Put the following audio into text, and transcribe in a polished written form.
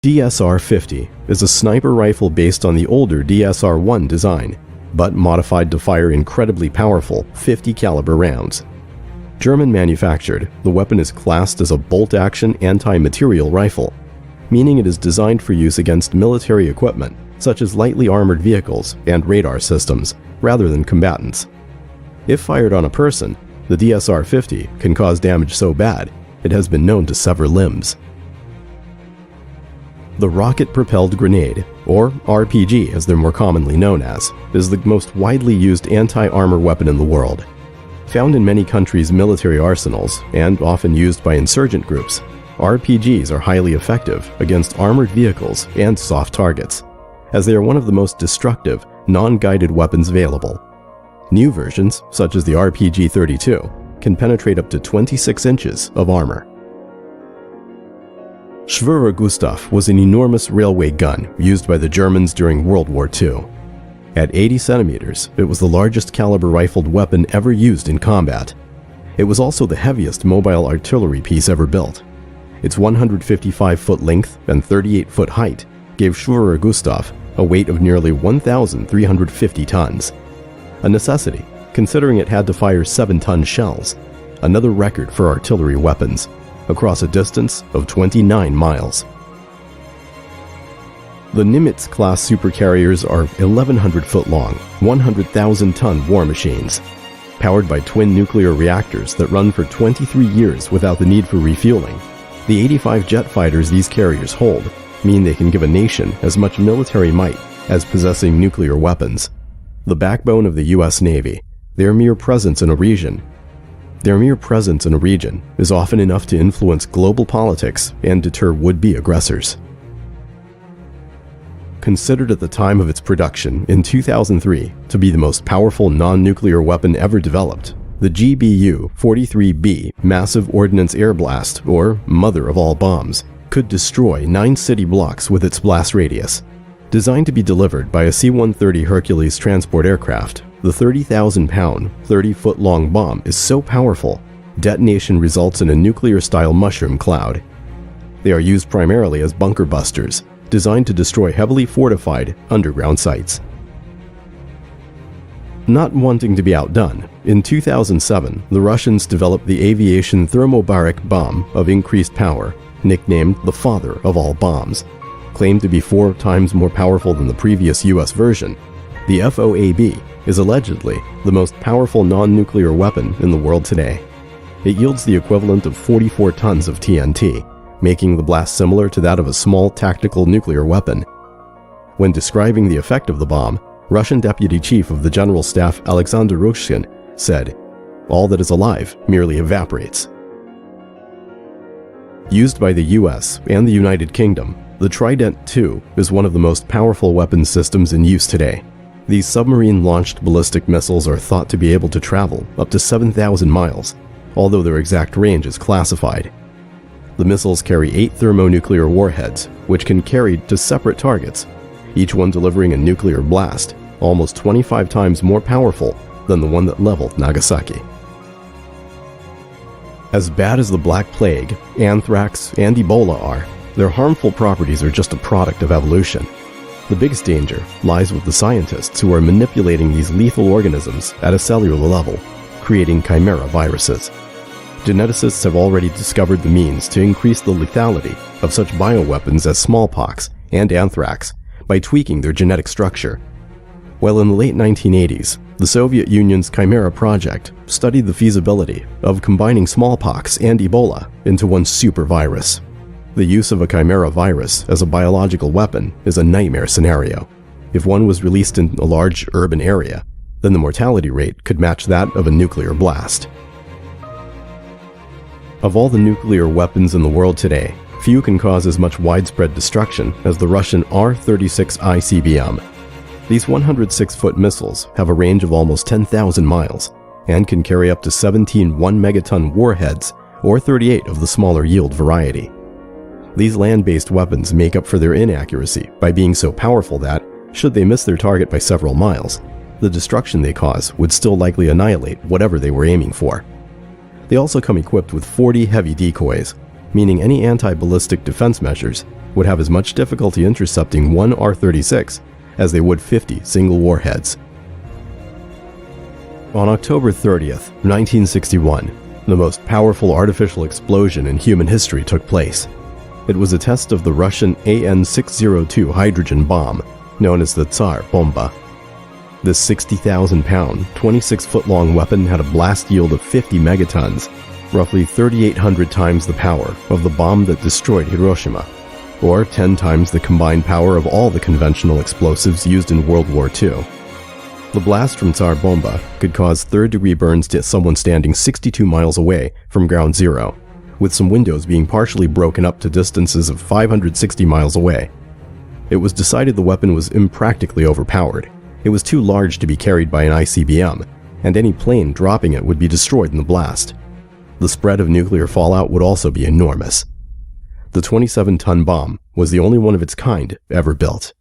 DSR-50 is a sniper rifle based on the older DSR-1 design, but modified to fire incredibly powerful 50 caliber rounds. German manufactured, the weapon is classed as a bolt-action anti-materiel rifle, meaning it is designed for use against military equipment such as lightly armored vehicles and radar systems, rather than combatants. If fired on a person, the DSR-50 can cause damage so bad it has been known to sever limbs. The rocket-propelled grenade, or RPG as they're more commonly known as, is the most widely used anti-armor weapon in the world. Found in many countries' military arsenals and often used by insurgent groups, RPGs are highly effective against armored vehicles and soft targets, as they are one of the most destructive, non-guided weapons available. New versions, such as the RPG-32, can penetrate up to 26 inches of armor. Schwerer Gustav was an enormous railway gun used by the Germans during World War II. At 80 centimeters, it was the largest caliber rifled weapon ever used in combat. It was also the heaviest mobile artillery piece ever built. Its 155-foot length and 38-foot height gave Schwerer Gustav a weight of nearly 1,350 tons. A necessity, considering it had to fire 7-ton shells, another record for artillery weapons, across a distance of 29 miles. The Nimitz-class supercarriers are 1,100-foot long, 100,000-ton war machines. Powered by twin nuclear reactors that run for 23 years without the need for refueling, the 85 jet fighters these carriers hold mean they can give a nation as much military might as possessing nuclear weapons. The backbone of the U.S. Navy, their mere presence in a region is often enough to influence global politics and deter would-be aggressors. Considered at the time of its production in 2003 to be the most powerful non-nuclear weapon ever developed, the GBU-43B Massive Ordnance Air Blast, or Mother of All Bombs, could destroy 9 city blocks with its blast radius. Designed to be delivered by a C-130 Hercules transport aircraft, the 30,000-pound, 30-foot-long bomb is so powerful, detonation results in a nuclear-style mushroom cloud. They are used primarily as bunker busters, designed to destroy heavily fortified underground sites. Not wanting to be outdone, in 2007, the Russians developed the aviation thermobaric bomb of increased power, nicknamed the father of all bombs. Claimed to be 4 times more powerful than the previous US version, the FOAB is allegedly the most powerful non-nuclear weapon in the world today. It yields the equivalent of 44 tons of TNT, making the blast similar to that of a small tactical nuclear weapon. When describing the effect of the bomb, Russian Deputy Chief of the General Staff Alexander Rushkin said, "All that is alive merely evaporates." Used by the US and the United Kingdom, the Trident II is one of the most powerful weapons systems in use today. These submarine-launched ballistic missiles are thought to be able to travel up to 7,000 miles, although their exact range is classified. The missiles carry 8 thermonuclear warheads, which can carry to separate targets, each one delivering a nuclear blast, almost 25 times more powerful than the one that leveled Nagasaki. As bad as the Black Plague, anthrax, and Ebola are, their harmful properties are just a product of evolution. The biggest danger lies with the scientists who are manipulating these lethal organisms at a cellular level, creating chimera viruses. Geneticists have already discovered the means to increase the lethality of such bioweapons as smallpox and anthrax by tweaking their genetic structure. While in the late 1980s, the Soviet Union's Chimera project studied the feasibility of combining smallpox and Ebola into one super virus. The use of a chimera virus as a biological weapon is a nightmare scenario. If one was released in a large urban area, then the mortality rate could match that of a nuclear blast. Of all the nuclear weapons in the world today, few can cause as much widespread destruction as the Russian R-36 ICBM. These 106-foot missiles have a range of almost 10,000 miles and can carry up to 17 1-megaton warheads or 38 of the smaller yield variety. These land-based weapons make up for their inaccuracy by being so powerful that, should they miss their target by several miles, the destruction they cause would still likely annihilate whatever they were aiming for. They also come equipped with 40 heavy decoys, meaning any anti-ballistic defense measures would have as much difficulty intercepting one R-36 as they would 50 single warheads. On October 30th, 1961, the most powerful artificial explosion in human history took place. It was a test of the Russian AN-602 hydrogen bomb, known as the Tsar Bomba. This 60,000-pound, 26-foot-long weapon had a blast yield of 50 megatons, roughly 3,800 times the power of the bomb that destroyed Hiroshima, or 10 times the combined power of all the conventional explosives used in World War II. The blast from Tsar Bomba could cause third-degree burns to someone standing 62 miles away from ground zero, with some windows being partially broken up to distances of 560 miles away. It was decided the weapon was impractically overpowered. It was too large to be carried by an ICBM, and any plane dropping it would be destroyed in the blast. The spread of nuclear fallout would also be enormous. The 27-ton bomb was the only one of its kind ever built.